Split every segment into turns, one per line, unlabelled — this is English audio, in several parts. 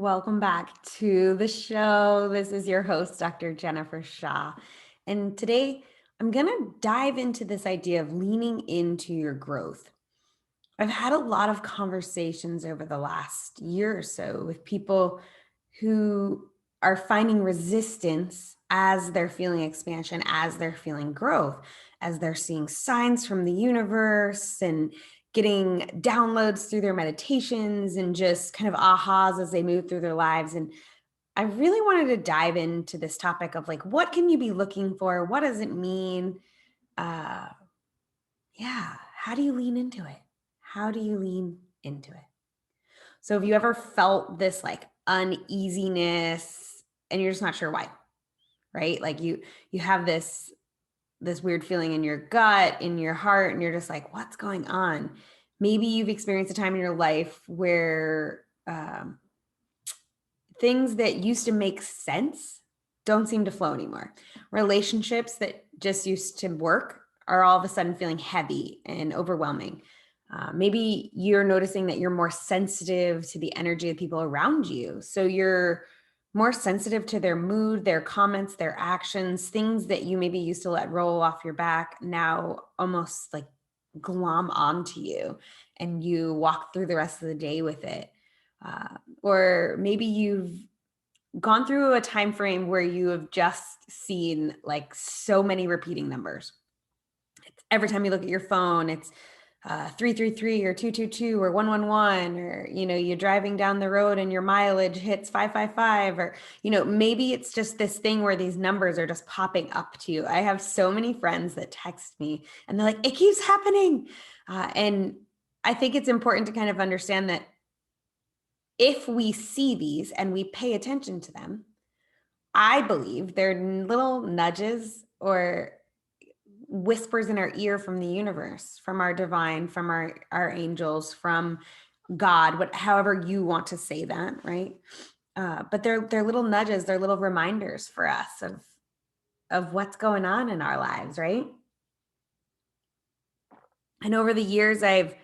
Welcome back to the show. This is your host, Dr. Jennifer Shah. And today I'm going to dive into this idea of leaning into your growth. I've had a lot of conversations over the last year or so with people who are finding resistance as they're feeling expansion, as they're feeling growth, as they're seeing signs from the universe and getting downloads through their meditations and just kind of ahas as they move through their lives. And I really wanted to dive into this topic of like, what can you be looking for? What does it mean? Uh, yeah, how do you lean into it? How do you lean into it? So have you ever felt this like uneasiness and you're just not sure why, right? Like you have this weird feeling in your gut, in your heart, and you're just like, what's going on? Maybe you've experienced a time in your life where things that used to make sense don't seem to flow anymore. Relationships that just used to work are all of a sudden feeling heavy and overwhelming. Maybe you're noticing that you're more sensitive to the energy of people around you. So you're more sensitive to their mood, their comments, their actions, things that you maybe used to let roll off your back now almost like glom onto you and you walk through the rest of the day with it. Or maybe you've gone through a time frame where you have just seen like so many repeating numbers. Every time you look at your phone, it's 333 or 222 or 111, or you're driving down the road and your mileage hits 555, or maybe it's just this thing where these numbers are just popping up to you. I have so many friends that text me and they're like, it keeps happening. And I think it's important to kind of understand that if we see these and we pay attention to them, I believe they're little nudges or whispers in our ear from the universe, from our divine, from our angels, from God, however you want to say that, right? But they're little nudges, they're little reminders for us of what's going on in our lives, right? And over the years, I've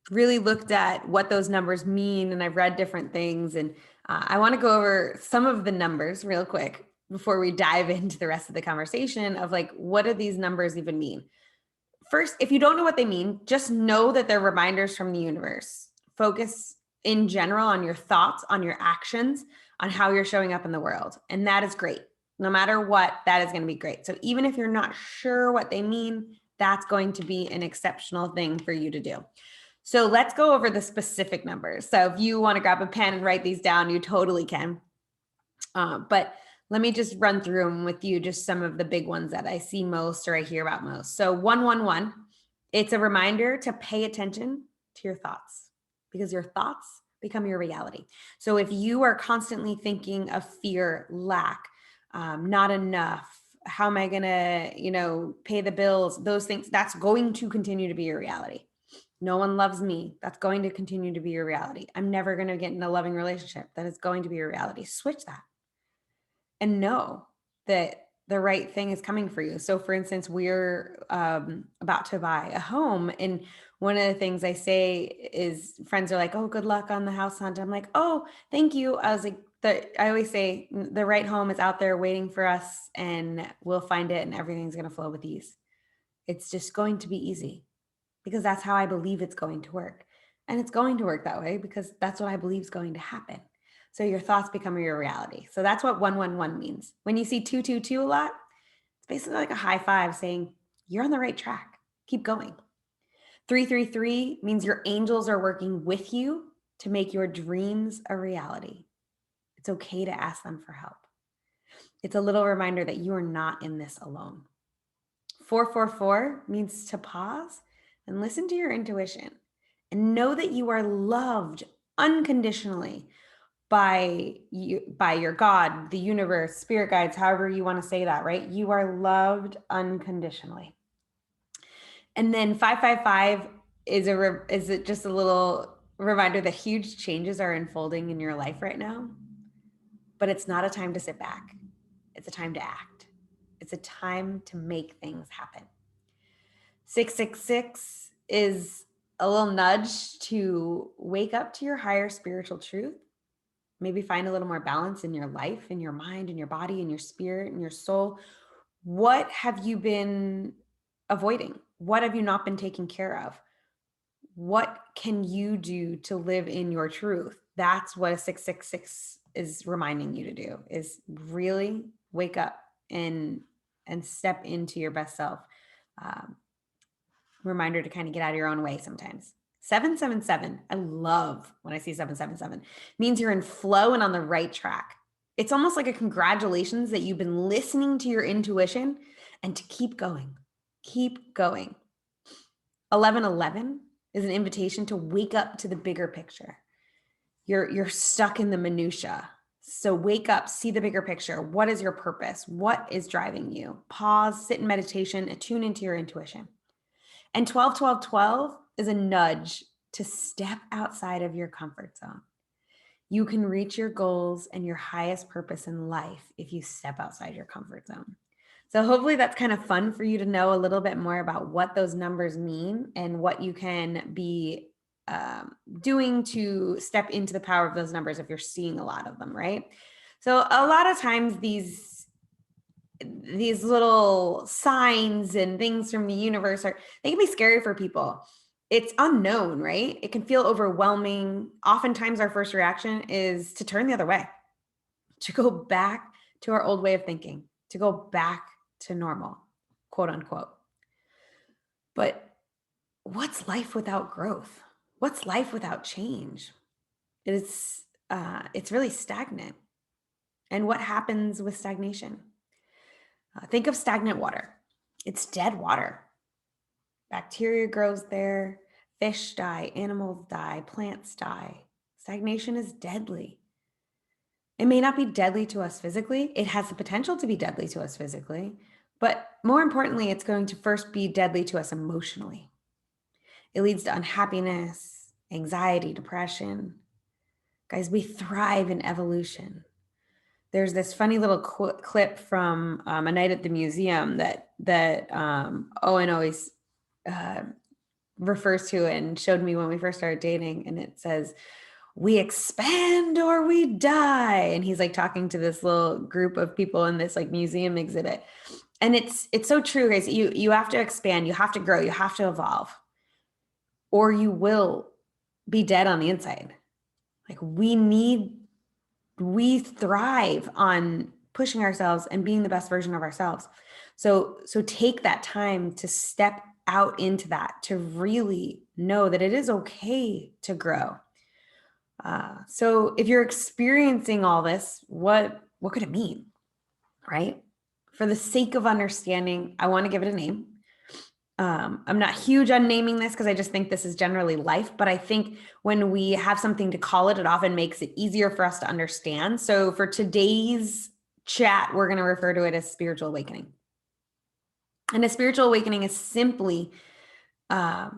really looked at what those numbers mean, and I've read different things. And I want to go over some of the numbers real quick before we dive into the rest of the conversation of like, what do these numbers even mean? First, if you don't know what they mean, just know that they're reminders from the universe. Focus in general on your thoughts, on your actions, on how you're showing up in the world. And that is great. No matter what, that is going to be great. So even if you're not sure what they mean, that's going to be an exceptional thing for you to do. So let's go over the specific numbers. So if you want to grab a pen and write these down, you totally can. But let me just run through them with you, just some of the big ones that I see most or I hear about most. So 111, it's a reminder to pay attention to your thoughts because your thoughts become your reality. So if you are constantly thinking of fear, lack, not enough, how am I going to, pay the bills, those things, that's going to continue to be your reality. No one loves me. That's going to continue to be your reality. I'm never going to get in a loving relationship. That is going to be your reality. Switch that and know that the right thing is coming for you. So for instance, we're about to buy a home. And one of the things I say is friends are like, oh, good luck on the house hunt. I'm like, oh, thank you. I was like, I always say the right home is out there waiting for us and we'll find it and everything's going to flow with ease. It's just going to be easy because that's how I believe it's going to work. And it's going to work that way because that's what I believe is going to happen. So your thoughts become your reality. So that's what 111 means. When you see 222 a lot, it's basically like a high five saying you're on the right track. Keep going. 333 means your angels are working with you to make your dreams a reality. It's okay to ask them for help. It's a little reminder that you are not in this alone. 444 means to pause and listen to your intuition and know that you are loved unconditionally by your God, the universe, spirit guides, however you want to say that, right? You are loved unconditionally. And then 555 is it just a little reminder that huge changes are unfolding in your life right now, but it's not a time to sit back. It's a time to act. It's a time to make things happen. 666 is a little nudge to wake up to your higher spiritual truth maybe find a little more balance in your life, in your mind, in your body, in your spirit, in your soul. What have you been avoiding? What have you not been taking care of? What can you do to live in your truth? That's what a 666 is reminding you to do, is really wake up and step into your best self. Um, Reminder to kind of get out of your own way sometimes. 777, I love when I see 777, means you're in flow and on the right track. It's almost like a congratulations that you've been listening to your intuition and to keep going. Keep going. 1111 is an invitation to wake up to the bigger picture. You're stuck in the minutia. So wake up, see the bigger picture. What is your purpose? What is driving you? Pause, sit in meditation, attune into your intuition. And 12-12-12 is a nudge to step outside of your comfort zone. You can reach your goals and your highest purpose in life if you step outside your comfort zone. So hopefully that's kind of fun for you to know a little bit more about what those numbers mean and what you can be doing to step into the power of those numbers if you're seeing a lot of them, right? So a lot of times these little signs and things from the universe they can be scary for people. It's unknown, right? It can feel overwhelming. Oftentimes our first reaction is to turn the other way, to go back to our old way of thinking, to go back to normal, quote unquote. But what's life without growth? What's life without change? It's really stagnant. And what happens with stagnation? Think of stagnant water. It's dead water. Bacteria grows there, fish die, animals die, plants die. Stagnation is deadly. It may not be deadly to us physically. It has the potential to be deadly to us physically, but more importantly, it's going to first be deadly to us emotionally. It leads to unhappiness, anxiety, depression. Guys, we thrive in evolution. There's this funny little clip from a night at the museum that Owen always refers to and showed me when we first started dating. And it says, "We expand or we die." And he's like talking to this little group of people in this like museum exhibit. And it's so true, guys. You have to expand, you have to grow, you have to evolve, or you will be dead on the inside. Like we thrive on pushing ourselves and being the best version of ourselves. So take that time to step out into that, to really know that it is okay to grow. So if you're experiencing all this, what could it mean, right? For the sake of understanding, I want to give it a name. I'm not huge on naming this because I just think this is generally life, but I think when we have something to call it, it often makes it easier for us to understand. So for today's chat, we're going to refer to it as spiritual awakening. And a spiritual awakening is simply a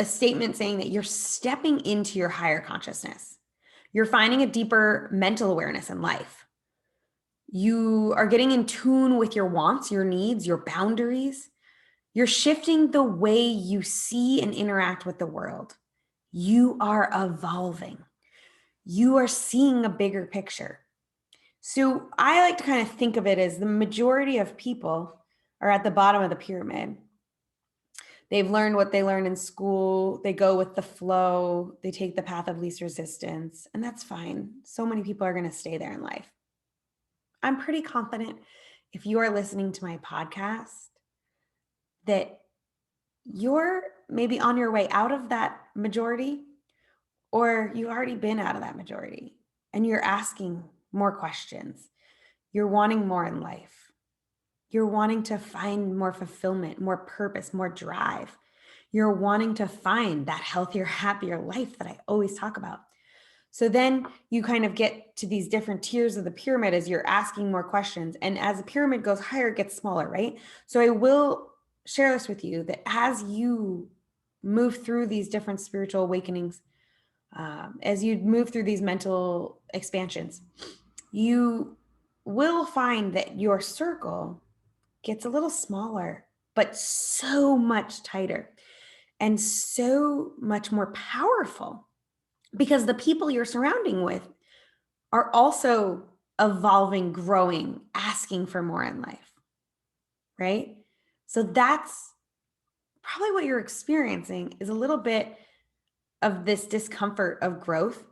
statement saying that you're stepping into your higher consciousness. You're finding a deeper mental awareness in life. You are getting in tune with your wants, your needs, your boundaries. You're shifting the way you see and interact with the world. You are evolving. You are seeing a bigger picture. So I like to kind of think of it as the majority of people are at the bottom of the pyramid. They've learned what they learn in school. They go with the flow. They take the path of least resistance, and that's fine. So many people are going to stay there in life. I'm pretty confident if you are listening to my podcast that you're maybe on your way out of that majority, or you've already been out of that majority and you're asking more questions. You're wanting more in life. You're wanting to find more fulfillment, more purpose, more drive. You're wanting to find that healthier, happier life that I always talk about. So then you kind of get to these different tiers of the pyramid as you're asking more questions. And as the pyramid goes higher, it gets smaller, right? So I will share this with you that as you move through these different spiritual awakenings, as you move through these mental expansions, you will find that your circle gets a little smaller, but so much tighter and so much more powerful. because the people you're surrounding with are also evolving, growing, asking for more in life, right? So that's probably what you're experiencing, is a little bit of this discomfort of growth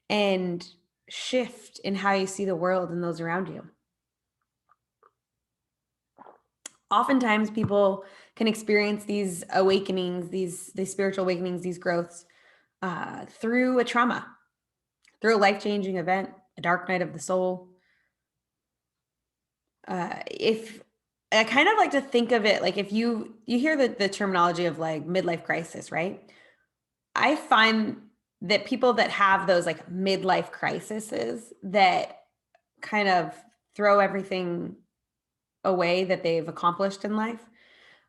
and shift in how you see the world and those around you. Oftentimes people can experience these awakenings, these spiritual awakenings, these growths through a trauma, through a life-changing event, a dark night of the soul. If I kind of like to think of it like, if you hear the terminology of like midlife crisis, right? I find that people that have those like midlife crises that kind of throw everything away that they've accomplished in life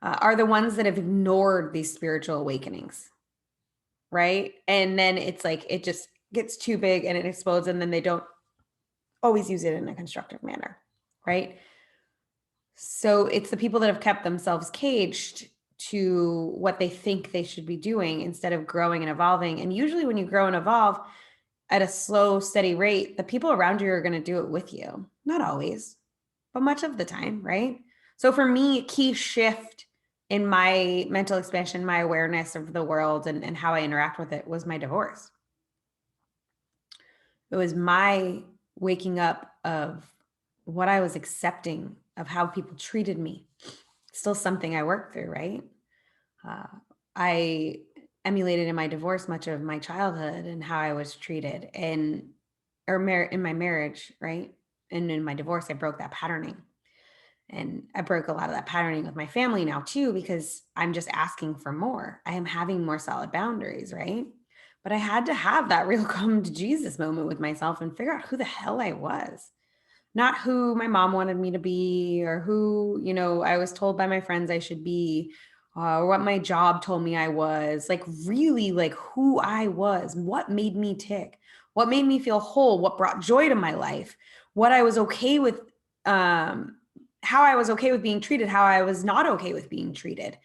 are the ones that have ignored these spiritual awakenings, right? And then it's like it just gets too big and it explodes, and then they don't always use it in a constructive manner, right? So it's the people that have kept themselves caged to what they think they should be doing instead of growing and evolving. And usually when you grow and evolve at a slow, steady rate, the people around you are going to do it with you. Not always, but much of the time, right? So for me, a key shift in my mental expansion, my awareness of the world and how I interact with it was my divorce. It was my waking up of what I was accepting of how people treated me. Still something I worked through, right? I emulated in my divorce much of my childhood and how I was treated, and in my marriage, right? And in my divorce, I broke that patterning. And I broke a lot of that patterning with my family now too, because I'm just asking for more. I am having more solid boundaries, right? But I had to have that real come to Jesus moment with myself and figure out who the hell I was. Not who my mom wanted me to be, or who, I was told by my friends I should be, or what my job told me I was. Like really like who I was, what made me tick, what made me feel whole, what brought joy to my life, what I was okay with, how I was okay with being treated, how I was not okay with being treated,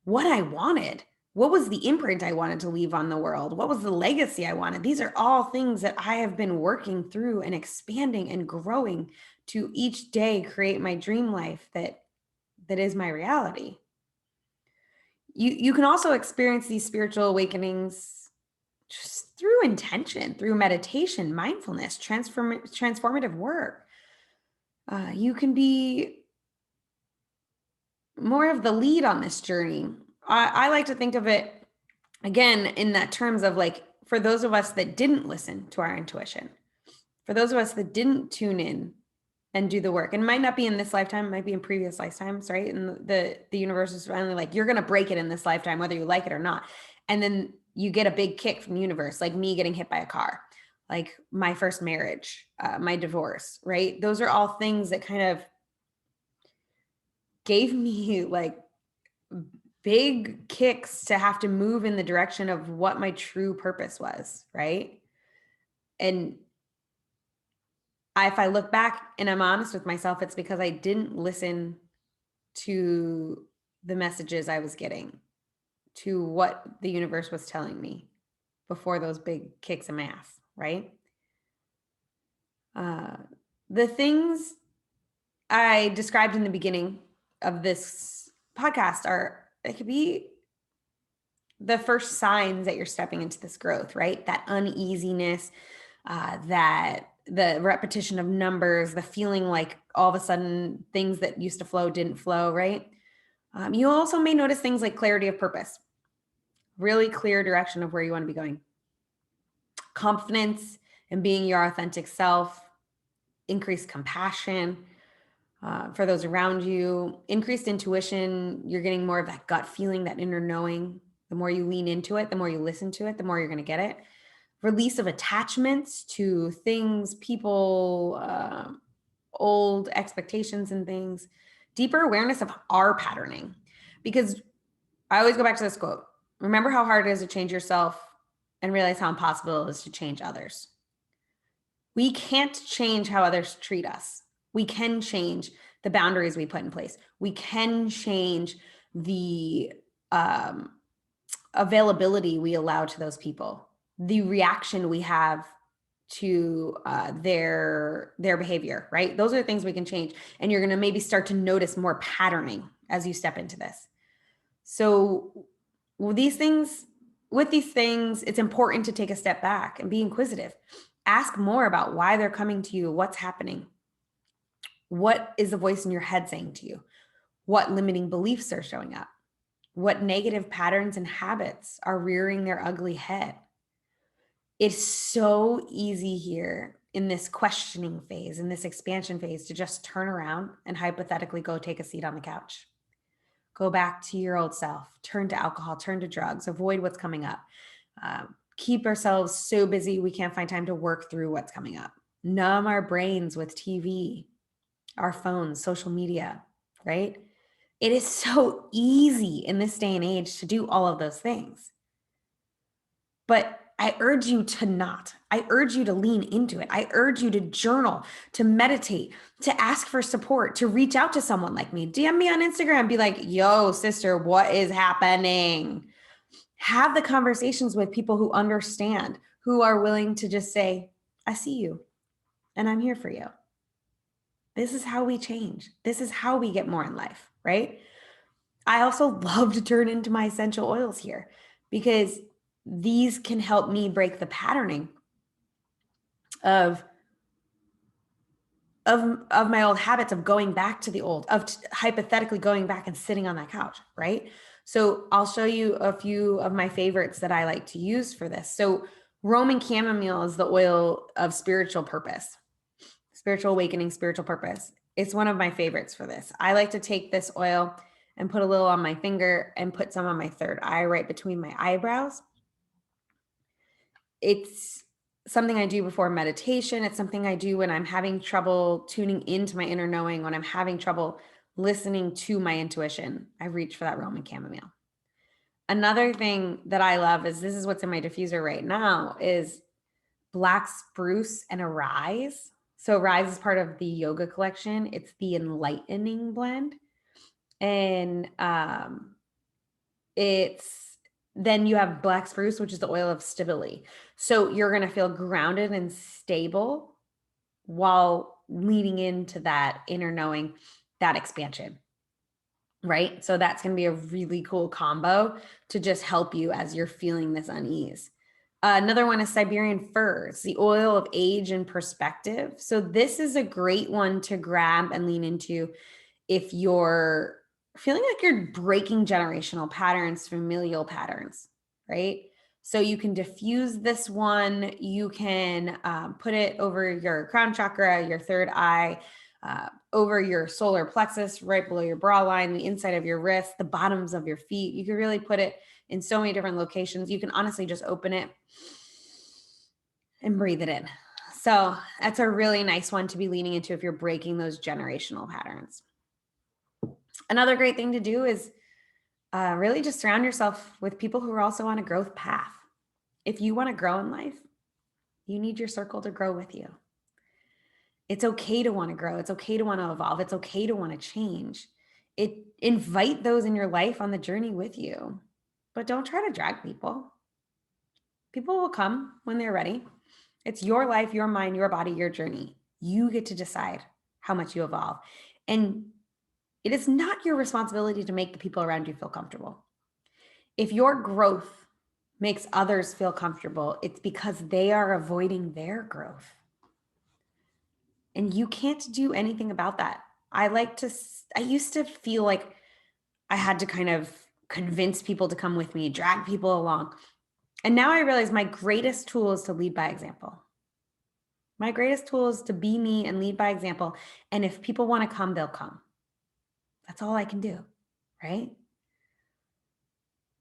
what I wanted, what was the imprint I wanted to leave on the world, what was the legacy I wanted. These are all things that I have been working through and expanding and growing to each day create my dream life that is my reality. You can also experience these spiritual awakenings just through intention, through meditation, mindfulness, transformative work. You can be more of the lead on this journey. I like to think of it again in that terms of like, for those of us that didn't listen to our intuition, for those of us that didn't tune in and do the work, and it might not be in this lifetime, it might be in previous lifetimes, right? And the universe is finally like, you're going to break it in this lifetime, whether you like it or not. And then you get a big kick from the universe, like me getting hit by a car, like my first marriage, my divorce, right? Those are all things that kind of gave me like big kicks to have to move in the direction of what my true purpose was, right? And if I look back and I'm honest with myself, it's because I didn't listen to the messages I was getting, to what the universe was telling me before those big kicks in my ass, right? The things I described in the beginning of this podcast it could be the first signs that you're stepping into this growth, right? That uneasiness, that the repetition of numbers, the feeling like all of a sudden things that used to flow didn't flow, right? You also may notice things like clarity of purpose, really clear direction of where you want to be going, confidence in being your authentic self, increased compassion for those around you, increased intuition. You're getting more of that gut feeling, that inner knowing. The more you lean into it, the more you listen to it, the more you're going to get it. Release of attachments to things, people, old expectations and things. Deeper awareness of our patterning. Because I always go back to this quote. Remember how hard it is to change yourself, and realize how impossible it is to change others. We can't change how others treat us. We can change the boundaries we put in place. We can change the availability we allow to those people. the reaction we have to their behavior, right? Those are the things we can change. And you're going to maybe start to notice more patterning as you step into this. So with these things, it's important to take a step back and be inquisitive. Ask more about why they're coming to you, what's happening. What is the voice in your head saying to you? What limiting beliefs are showing up? What negative patterns and habits are rearing their ugly head? It's so easy here in this questioning phase, in this expansion phase, to just turn around and hypothetically go take a seat on the couch. Go back to your old self, turn to alcohol, turn to drugs, avoid what's coming up. Keep ourselves so busy we can't find time to work through what's coming up. Numb our brains with TV, our phones, social media, right? It is so easy in this day and age to do all of those things. But I urge you to not. I urge you to lean into it. I urge you to journal, to meditate, to ask for support, to reach out to someone like me. DM me on Instagram, be like, yo, sister, what is happening? Have the conversations with people who understand, who are willing to just say, I see you and I'm here for you. This is how we change. This is how we get more in life, right? I also love to turn into my essential oils here because these can help me break the patterning of my old habits of going back to the old, of hypothetically going back and sitting on that couch, right? So I'll show you a few of my favorites that I like to use for this. So Roman chamomile is the oil of spiritual purpose, spiritual awakening, spiritual purpose. It's one of my favorites for this. I like to take this oil and put a little on my finger and put some on my third eye right between my eyebrows. It's something I do before meditation. It's something I do when I'm having trouble tuning into my inner knowing, when I'm having trouble listening to my intuition. I reach for that Roman chamomile. Another thing that I love is, this is what's in my diffuser right now, is black spruce and arise. So arise is part of the yoga collection. It's the enlightening blend. And then you have black spruce, which is the oil of stability. So you're going to feel grounded and stable while leaning into that inner knowing, that expansion, right? So that's going to be a really cool combo to just help you as you're feeling this unease. Another one is Siberian Fur. It's the oil of age and perspective. So this is a great one to grab and lean into if you're feeling like you're breaking generational patterns, familial patterns, right? So you can diffuse this one. You can put it over your crown chakra, your third eye, over your solar plexus, right below your bra line, the inside of your wrist, the bottoms of your feet. You can really put it in so many different locations. You can honestly just open it and breathe it in. So that's a really nice one to be leaning into if you're breaking those generational patterns. Another great thing to do is really just surround yourself with people who are also on a growth path. If you want to grow in life, you need your circle to grow with you. It's okay to want to grow. It's okay to want to evolve. It's okay to want to change. Invite those in your life on the journey with you, but don't try to drag people. People will come when they're ready. It's your life, your mind, your body, your journey. You get to decide how much you evolve. And it is not your responsibility to make the people around you feel comfortable. If your growth makes others feel comfortable, it's because they are avoiding their growth. And you can't do anything about that. I used to feel like I had to kind of convince people to come with me, drag people along. And now I realize my greatest tool is to lead by example. My greatest tool is to be me and lead by example. And if people want to come, they'll come. That's all I can do, right?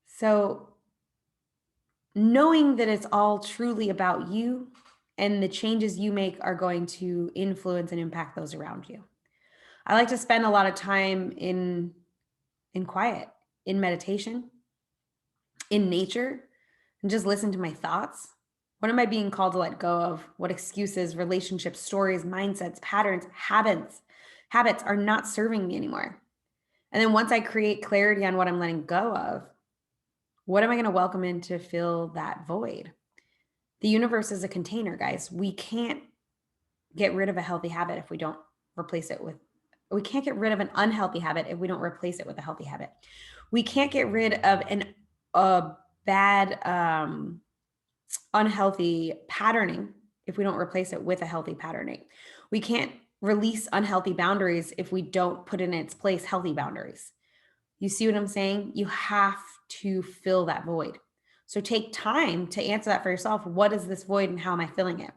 So knowing that it's all truly about you and the changes you make are going to influence and impact those around you. I like to spend a lot of time in quiet, in meditation, in nature, and just listen to my thoughts. What am I being called to let go of? What excuses, relationships, stories, mindsets, patterns, habits are not serving me anymore? And then once I create clarity on what I'm letting go of, what am I going to welcome in to fill that void? The universe is a container, guys. We can't get rid of a healthy habit if we don't replace it with, we can't get rid of an unhealthy habit if we don't replace it with a healthy habit. We can't get rid of a bad, unhealthy patterning if we don't replace it with a healthy patterning. We can't release unhealthy boundaries if we don't put in its place healthy boundaries. You see what I'm saying? You have to fill that void. So take time to answer that for yourself. What is this void and how am I filling it?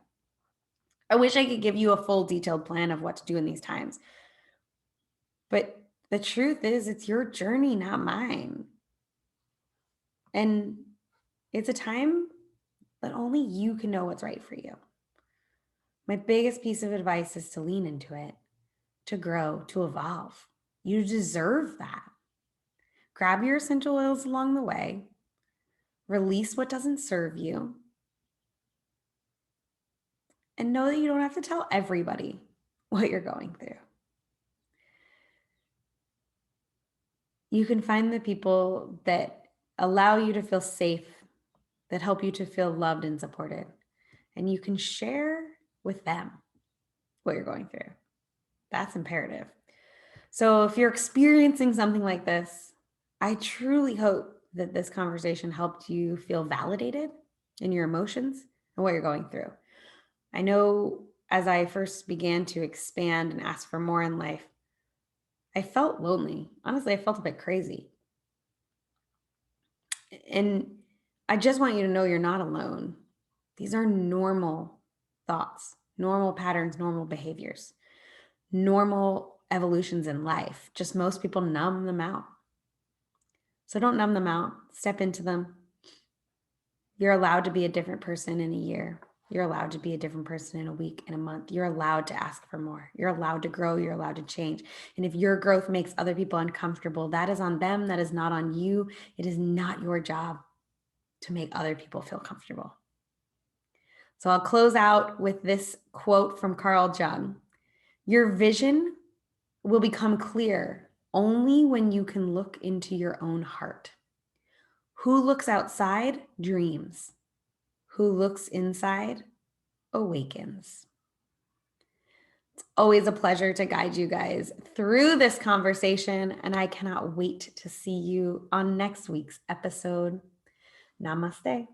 I wish I could give you a full detailed plan of what to do in these times. But the truth is, it's your journey, not mine. And it's a time that only you can know what's right for you. My biggest piece of advice is to lean into it, to grow, to evolve. You deserve that. Grab your essential oils along the way, release what doesn't serve you, and know that you don't have to tell everybody what you're going through. You can find the people that allow you to feel safe, that help you to feel loved and supported, and you can share with them what you're going through. That's imperative. So if you're experiencing something like this, I truly hope that this conversation helped you feel validated in your emotions and what you're going through. I know as I first began to expand and ask for more in life, I felt lonely. Honestly, I felt a bit crazy. And I just want you to know you're not alone. These are normal thoughts, normal patterns, normal behaviors, normal evolutions in life. Just most people numb them out. So don't numb them out. Step into them. You're allowed to be a different person in a year. You're allowed to be a different person in a week, in a month. You're allowed to ask for more. You're allowed to grow. You're allowed to change. And if your growth makes other people uncomfortable, that is on them. That is not on you. It is not your job to make other people feel comfortable. So I'll close out with this quote from Carl Jung. Your vision will become clear only when you can look into your own heart. Who looks outside dreams. Who looks inside awakens. It's always a pleasure to guide you guys through this conversation, and I cannot wait to see you on next week's episode. Namaste.